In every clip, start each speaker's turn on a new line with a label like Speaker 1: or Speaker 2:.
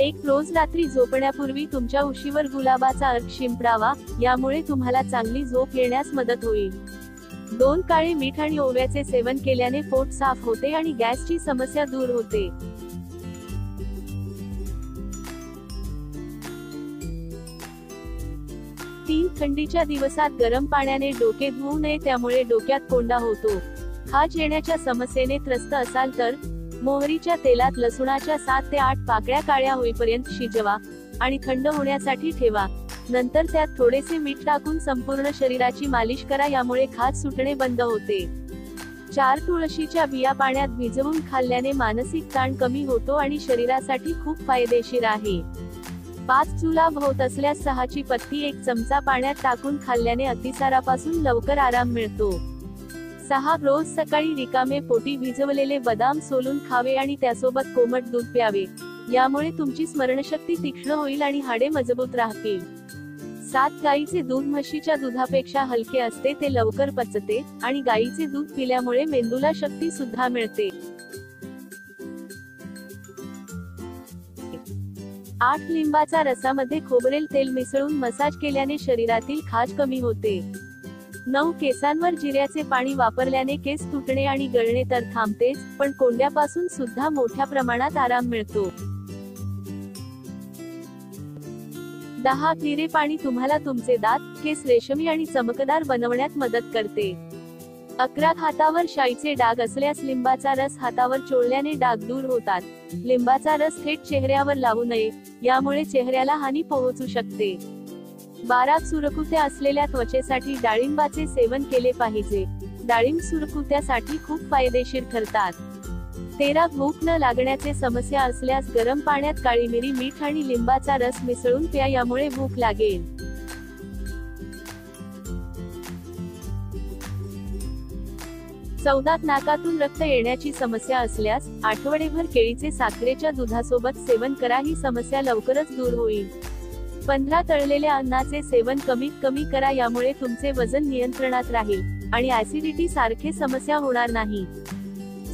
Speaker 1: एक रोज रात्री झोपण्यापूर्वी तुमच्या उशीवर गुलाबाचा अर्क शिंपडावा, यामुळे तुम्हाला चांगली झोप येण्यास मदत होईल. 2 काळे मीठ आणि ओव्याचे सेवन केल्याने पोट साफ होते आणि गॅसची समस्या दूर होते. 3 थंडीच्या दिवसात गरम पाण्याने डोके धुवू नये, त्यामुळे डोक्यात कोंडा होतो. खाज येण्याच्या समस्येने त्रस्त असाल तर मोहरीच्या तेलात लसूणाच्या 7 ते 8 पाकळ्या काळ्या होईपर्यंत शिजवा आणि थंड होण्यासाठी ठेवा. नंतर त्यात थोडेसे मीठ टाकून संपूर्ण शरीराची मालिश करा, यामुळे खाज सुटणे बंद होते. 4 तुळशीच्या बिया पाण्यात भिजवून खाल्ल्याने मानसिक ताण कमी होतो आणि शरीरासाठी खूप फायदेशीर आहे. 5 जुलाब होत असल्यास 6ची पत्ती 1 चमचा पाण्यात टाकून खाल्ल्याने अतिसारापासून लवकर आराम मिळतो. 6 रोज सकाळी रिकामे पोटी भिजवलेले बदाम सोलून खावे आणि त्यासोबत कोमट दूध प्यावे, यामुळे तुमची स्मरणशक्ती तीक्ष्ण होईल आणि हाडे मजबूत राहतील. 7 गाईचे दूध म्हशीच्या दुधापेक्षा हलके असते, ते लवकर पचते आणि गाईचे दूध पिल्यामुळे मेंदूला शक्ती सुद्धा मिळते. 8 लिंबाचा रसामध्ये खोबरेल तेल मिसळून मसाज केल्याने शरीरातील खाज कमी होते. 9 केसांवर जिऱ्याचे पाणी वापरल्याने केस तुटणे आणि गळणे तर थांबतेच, पण कोंड्यापासून सुद्धा मोठ्या प्रमाणात आराम मिळतो. 10 जिरे पाणी तुम्हाला तुमचे दात, केस रेशमी आणि चमकदार बनवण्यात मदत करते. 11 हातावर शाईचे डाग असल्यास लिंबाचा रस हातावर चोळल्याने डाग दूर होतात. लिंबाचा रस थेट चेहऱ्यावर लावू नये, यामुळे चेहऱ्याला हानी पोहोचू शकते. 12 सुरकुत्या असलेल्या त्वचेसाठी डाळिंबाचे सेवन केले पाहिजे. डाळिंब सुरकुत्यासाठी खूप फायदेशीर ठरतात. 13 भूक न लागण्याचे समस्या असल्यास गरम पाण्यात काळी मिरी, मीठ आणि लिंबाचा रस मिसळून प्या, यामुळे भूक लागेल. 14 नाकातून रक्त येण्याची समस्या असल्यास आठवडेभर केळीचे साखरेच्या दुधासोबत सेवन करा, ही समस्या लवकरच दूर होईल. 15 तळलेल्या अन्नाचे सेवन कमीत कमी करा, यामुळे तुमचे वजन नियंत्रणात राहील आणि ऍसिडिटी सारखे समस्या होणार नाही.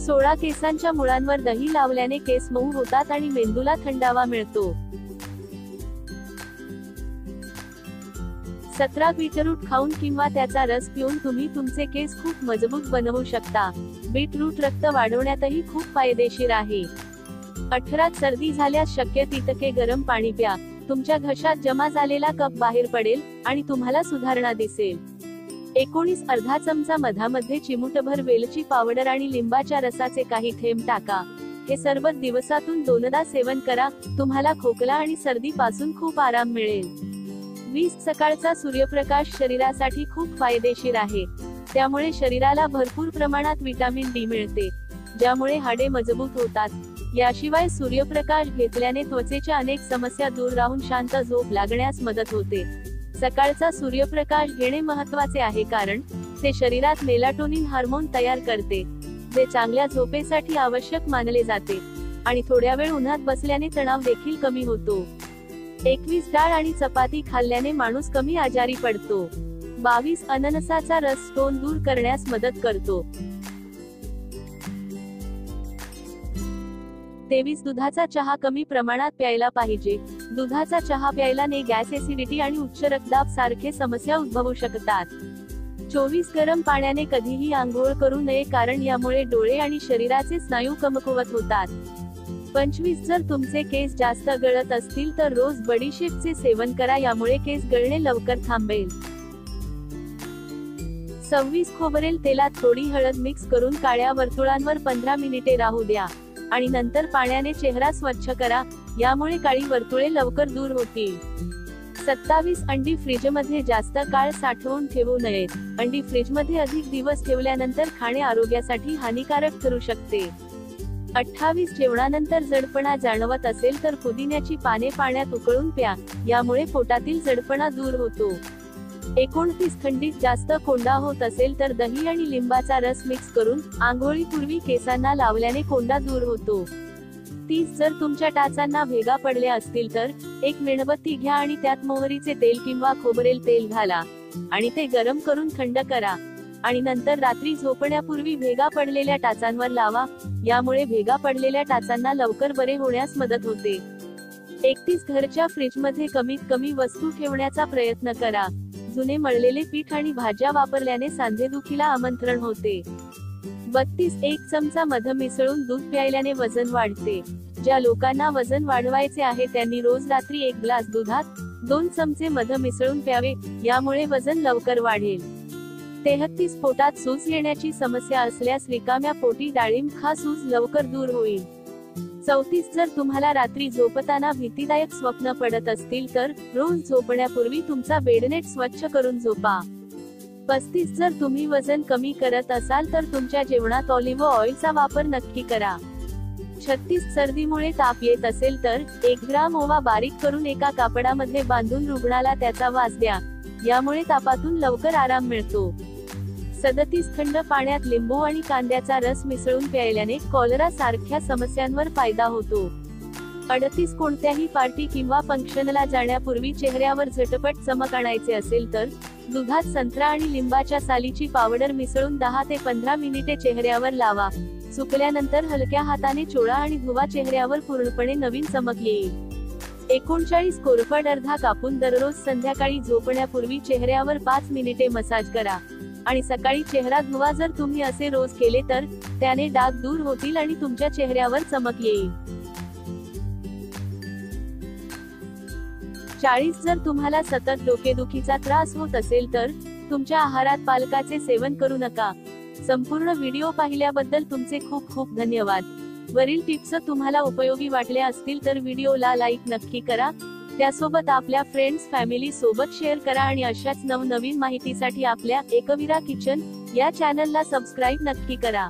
Speaker 1: 16 केसांच्या मुळांवर दही लावल्याने केस मऊ होतात आणि मेंदूला थंडावा मिळतो. 17 बीटरूट खाऊन किंवा त्याचा रस पिऊन तुम्ही तुमचे केस खूप मजबूत बनवू शकता. बीटरूट रक्त वाढवण्यातही खूप फायदेशीर आहे. 18 सर्दी झाल्यास शक्य तितके गरम पाणी प्या. तुमच्या घशात जमा झालेला कफ बाहेर पडेल आणि तुम्हाला सुधारणा दिसेल. 19 अर्धा चमचा मधामध्ये चिमूटभर वेलची पावडर आणि लिंबाच्या रसाचे काही थेंब टाका. हे सरबत दिवसातून 2दा सेवन करा, तुम्हाला खोकला आणि सर्दी पासून खूप आराम मिळेल. 20 सकाळचा सूर्यप्रकाश शरीरासाठी खूप फायदेशीर आहे. त्यामुळे शरीराला भरपूर प्रमाणात विटामिन डी मिळते, ज्यामुळे हाडे मजबूत होतात. याशिवाय सूर्यप्रकाश घेतल्याने त्वचेच्या अनेक समस्या दूर राहून शांत झोप लागण्यास मदत होते. सकाळचा सूर्यप्रकाश घेणे महत्त्वाचे आहे, कारण ते शरीरात मेलाटोनिन हार्मोन तयार करते, जे चांगल्या झोपेसाठी आवश्यक मानले जाते. आणि थोड्या वेळ उन्हात बसल्याने तणाव देखील कमी होतो. 21 डाळ आणि चपाती खाल्ल्याने माणूस कमी आजारी पडतो. 22 अननसाचा रस स्टोन दूर करण्यास मदत करतो. 23 दुधाचा चहा कमी प्रमाणात प्यायला पाहिजे. दुधाचा चहा प्यायल्याने गॅस, ऍसिडिटी आणि उच्च रक्तदाब सारखे समस्या उद्भवू शकतात. 24 गरम पाण्याने कधीही आंघोळ करू नये, कारण यामुळे डोळे आणि शरीराचे स्नायू कमकुवत होतात. 25 जर तुमचे केस जास्त गळत असतील तर रोज बडीशेपचे सेवन करा, यामुळे केस गळणे लवकर थांबेल. 26 खोबरेल तेलात थोडी हळद मिक्स करून काळ्या वर्तुळांवर 15 मिनिटे राहू द्या आणि नंतर पाण्याने चेहरा स्वच्छ करा, यामुळे काळी वर्तुळे लवकर दूर होतील. 27 अंडी फ्रीजमध्ये जास्त काळ साठवून ठेवू नयेत. अंडी फ्रीजमध्ये अधिक दिवस ठेवल्यानंतर खाणे आरोग्यासाठी हानिकारक ठरू शकते. 28 जेवणानंतर जडपणा जाणवत असेल तर पुदिन्याची पाने पाण्यात उकळून प्या, यामुळे पोटातील जडपणा दूर होतो. 29 थंडीत जास्त कोंडा होत असेल तर दही आणि लिंबाचा रस मिक्स करून आंघोळीपूर्वी केसांना लावल्याने कोंडा दूर होतो. 30 जर तुमच्या टाचांना भेगा पडल्या असतील तर एक मेणबत्ती घ्या आणि त्यात मोहरीचे तेल किंवा खोबरेल तेल घाला आणि ते गरम करून थंड करा आणि नंतर रात्री झोपण्यापूर्वी भेगा पडलेल्या टाचांवर लावा, यामुळे भेगा पडलेल्या टाचांना लवकर बरे होण्यास मदत होते. 31 घरच्या फ्रीजमध्ये कमीत कमी वस्तू ठेवण्याचा प्रयत्न करा. जुने मळलेले पीठ आणि भाज्या वापरल्याने सांधेदुखीला आमंत्रण होते. 32 1 चमचा मध मिसळून दूध प्यायल्याने वजन वाढते. ज्या लोकांना वजन वाढवायचे आहे त्यांनी रोज रात्री 1 ग्लास दुधात 2 चमचे मध मिसळून प्यावे, यामुळे वजन लवकर वाढेल. 33 पोटात सूज येण्याची समस्या असल्यास रिकाम्या पोटी डाळिंब खा, सूज लवकर दूर होईल. 34 जर तुम्हाला रात्री झोपताना भीतीदायक स्वप्न पडत असतील तर रोज झोपण्यापूर्वी तुमचा बेडनेट स्वच्छ करून झोपा. 35 जर तुम्ही वजन कमी करत असाल तर तुमच्या जेवणात ऑलिव्ह ऑइलचा वापर नक्की करा. 36 सर्दीमुळे ताप येत असेल तर 1 ग्राम ओवा बारीक करून एका कापडामध्ये बांधून रुग्णाला त्याचा वास द्या, यामुळे तापातून लवकर आराम मिळतो. 37 थंड पाण्यात लिंबू आणि कांद्याचा रस मिसळून प्यायल्याने कॉलरा सारख्या समस्यांवर फायदा होतो. 38 कोणत्याही पार्टी किंवा फंक्शनला जाण्यापूर्वी चेहऱ्यावर झटपट चमक आणायचे असेल तर दुधात संत्रा आणि लिंबाच्या सालीची पावडर मिसळून 10 ते 15 मिनिटे चेहऱ्यावर लावा. सुकल्यानंतर हलक्या हाताने चोळा आणि धुवा, चेहऱ्यावर पूर्णपणे नवीन चमक येईल. 39 कोरफड अर्धा कापून दररोज संध्याकाळी झोपण्यापूर्वी चेहऱ्यावर 5 मिनिटे मसाज करा आणि सकाळी चेहरा धुवा. जर तुम्ही असे रोज केले तर त्याने डाग दूर होतील आणि तुमच्या चेहऱ्यावर चमक येईल. 40 जर तुम्हाला सतत डोकेदुखीचा त्रास होत असेल तर तुमच्या आहारात पालकाचे सेवन करू नका. संपूर्ण व्हिडिओ पाहिल्याबद्दल तुमचे खूप खूप धन्यवाद. वरील टिप्स तुम्हाला उपयोगी वाटल्या असतील तर व्हिडिओला लाईक नक्की करा. त्यासोबत आपल्या फ्रेंड्स फॅमिली सोबत शेअर करा आणि अशाच नवनवीन माहितीसाठी आपल्या एकवीरा किचन या चॅनलला सबस्क्राईब नक्की करा.